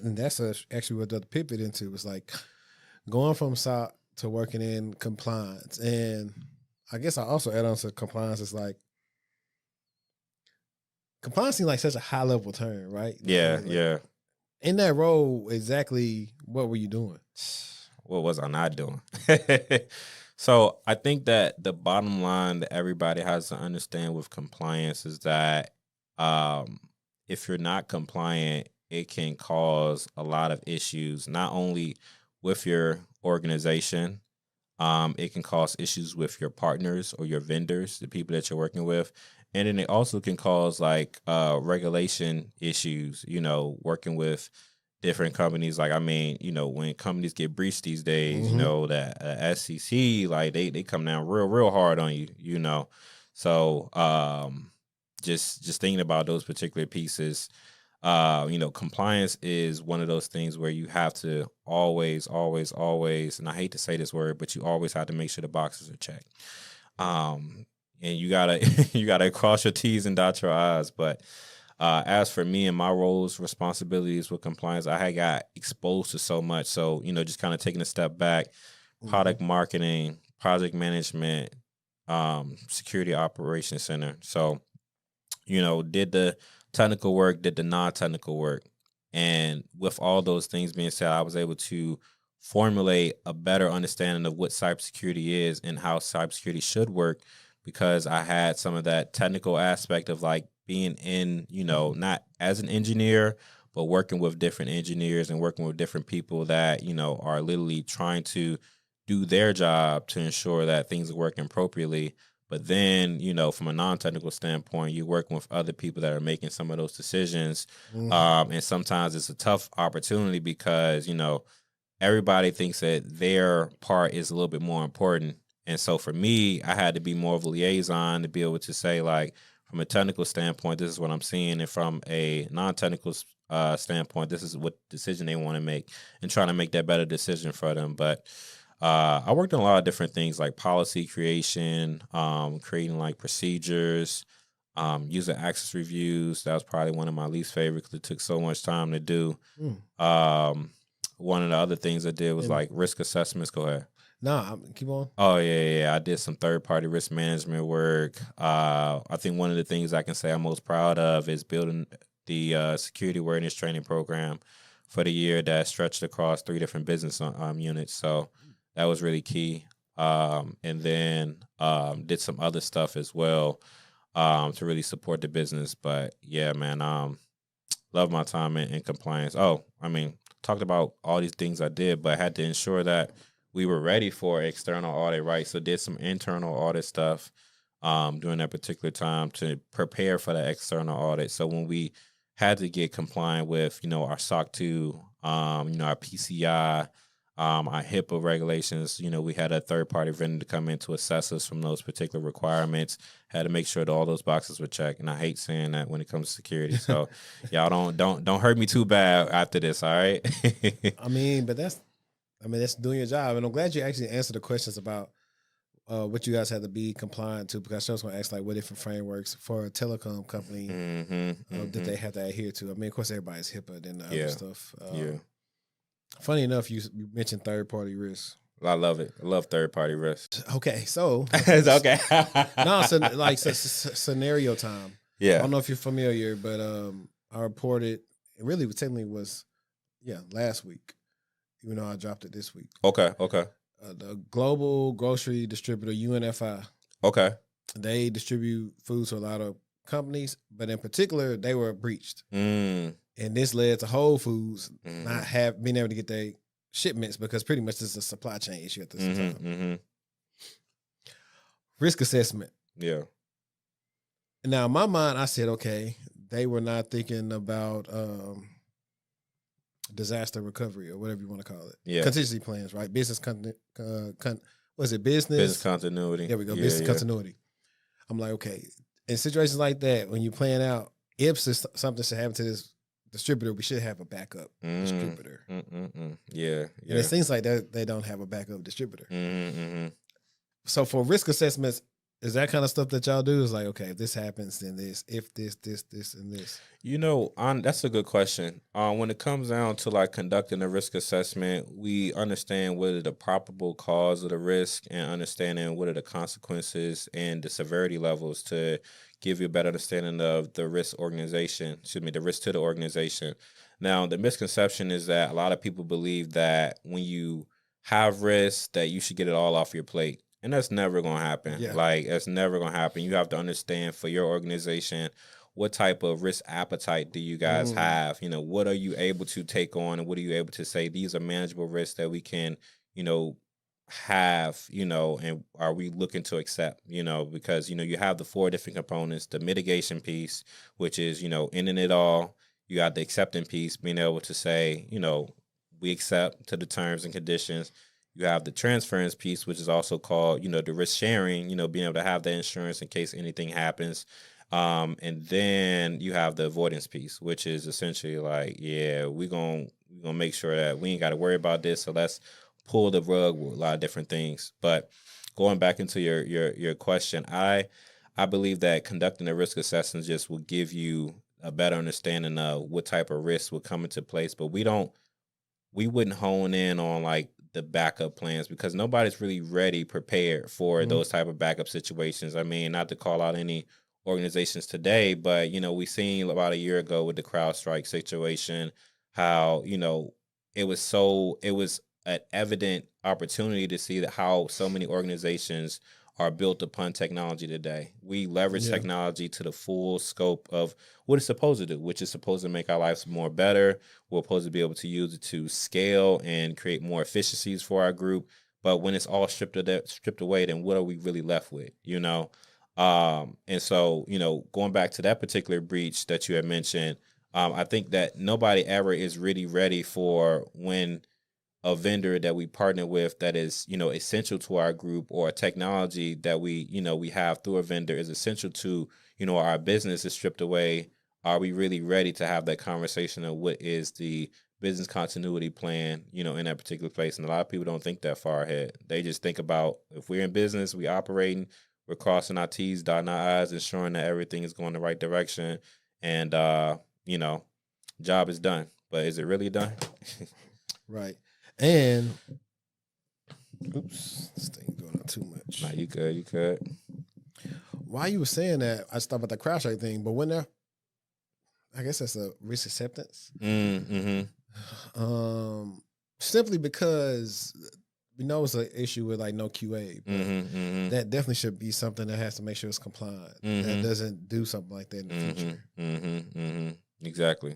and that's actually what the pivot into was like going from SOC to working in compliance. And I guess I also add on to compliance is like compliance seems like such a high level term, right? Yeah, Like, yeah. In that role, exactly what were you doing? What was I not doing? So I think that the bottom line that everybody has to understand with compliance is that if you're not compliant, it can cause a lot of issues, not only with your organization, it can cause issues with your partners or your vendors, the people that you're working with. And then it also can cause like regulation issues, working with different companies. Like, I mean, when companies get breached these days, that SEC, like they come down real hard on you. So just thinking about those particular pieces, compliance is one of those things where you have to always, and I hate to say this word, but you always have to make sure the boxes are checked. And you gotta you gotta cross your T's and dot your I's. But as for me and my roles, responsibilities with compliance, I had got exposed to so much. So, just kind of taking a step back, product marketing, project management, security operations center. So, did the technical work, did the non-technical work. And with all those things being said, I was able to formulate a better understanding of what cybersecurity is and how cybersecurity should work, because I had some of that technical aspect of like being in, not as an engineer, but working with different engineers and working with different people that, are literally trying to do their job to ensure that things are working appropriately. But then, from a non-technical standpoint, you're working with other people that are making some of those decisions. And sometimes it's a tough opportunity because, everybody thinks that their part is a little bit more important. And so for me, I had to be more of a liaison to be able to say, like, from a technical standpoint, this is what I'm seeing. And from a non-technical standpoint, this is what decision they want to make, and trying to make that better decision for them. But I worked on a lot of different things like policy creation, creating like procedures, user access reviews. That was probably one of my least favorite because it took so much time to do. One of the other things I did was like risk assessments. Go ahead. No, keep on. Oh, yeah. I did some third-party risk management work. I think one of the things I can say I'm most proud of is building the security awareness training program for the year that stretched across 3 different business units. So that was really key. And then did some other stuff as well to really support the business. But yeah, man, love my time in compliance. Oh, I mean, talked about all these things I did, but I had to ensure that we were ready for external audit, right? So did some internal audit stuff during that particular time to prepare for the external audit. So when we had to get compliant with, our SOC 2, our PCI, our HIPAA regulations, we had a third-party vendor to come in to assess us from those particular requirements. Had to make sure that all those boxes were checked, and I hate saying that when it comes to security. So y'all don't hurt me too bad after this, all right? That's doing your job, and I'm glad you actually answered the questions about what you guys had to be compliant to, because I was going to ask like what different frameworks for a telecom company that they have to adhere to. I mean, of course, everybody's HIPAA and the other stuff. Funny enough, you mentioned third-party risk. I love it. I love third-party risk. Okay, so it's okay. No, so like scenario time. Yeah, I don't know if you're familiar, but I reported. It really technically was last week. Even though I dropped it this week. Okay. The global grocery distributor, UNFI. Okay. They distribute food to a lot of companies, but in particular, they were breached. And this led to Whole Foods not being able to get their shipments because pretty much this is a supply chain issue at this time. Risk assessment. Yeah. Now, in my mind, I said, okay, they were not thinking about disaster recovery or whatever you want to call it. Yeah. Contingency plans, right? Business business? Business continuity. There we go. Business continuity. I'm like, okay, in situations like that, when you plan out, if something should happen to this distributor, we should have a backup distributor. Yeah. And it seems like they don't have a backup distributor. So for risk assessments, Is that kind of stuff that y'all do? Is like, okay, if this happens, then this. If this, and this. That's a good question. When it comes down to like conducting a risk assessment, we understand what are the probable cause of the risk and understanding what are the consequences and the severity levels to give you a better understanding of the risk the risk to the organization. Now, the misconception is that a lot of people believe that when you have risk, that you should get it all off your plate. And that's never going to happen. Yeah. Like, that's never going to happen. You have to understand for your organization, what type of risk appetite do you guys have? What are you able to take on, and what are you able to say, these are manageable risks that we can, have, and are we looking to accept, because, you have the 4 different components, the mitigation piece, which is, ending it all. You got the accepting piece, being able to say, we accept to the terms and conditions. You have the transference piece, which is also called, the risk sharing, being able to have that insurance in case anything happens. And then you have the avoidance piece, which is essentially like, yeah, we're gonna make sure that we ain't got to worry about this. So let's pull the rug with a lot of different things. But going back into your question, I believe that conducting a risk assessment just will give you a better understanding of what type of risks will come into place. But we wouldn't hone in on like the backup plans, because nobody's really prepared for those type of backup situations. I mean, not to call out any organizations today, but we seen about a year ago with the CrowdStrike situation, how it was an evident opportunity to see that how so many organizations are built upon technology today. We leverage technology to the full scope of what it's supposed to do, which is supposed to make our lives more better. We're supposed to be able to use it to scale and create more efficiencies for our group. But when it's all stripped away, then what are we really left with? And so, going back to that particular breach that you had mentioned, I think that nobody ever is really ready for when a vendor that we partner with that is, essential to our group, or a technology that we have through a vendor is essential to, our business is stripped away. Are we really ready to have that conversation of what is the business continuity plan, in that particular place? And a lot of people don't think that far ahead. They just think about, if we're in business, we operating, we're crossing our T's, dotting our I's, ensuring that everything is going the right direction. And, job is done. But is it really done? Right. And oops, this thing's going on too much. Nah, you could. While you were saying that, I just thought about the CrowdStrike thing, but when I guess that's a risk acceptance. Simply because we know it's an issue with like no QA, but that definitely should be something that has to make sure it's compliant. That doesn't do something like that in the future. Exactly.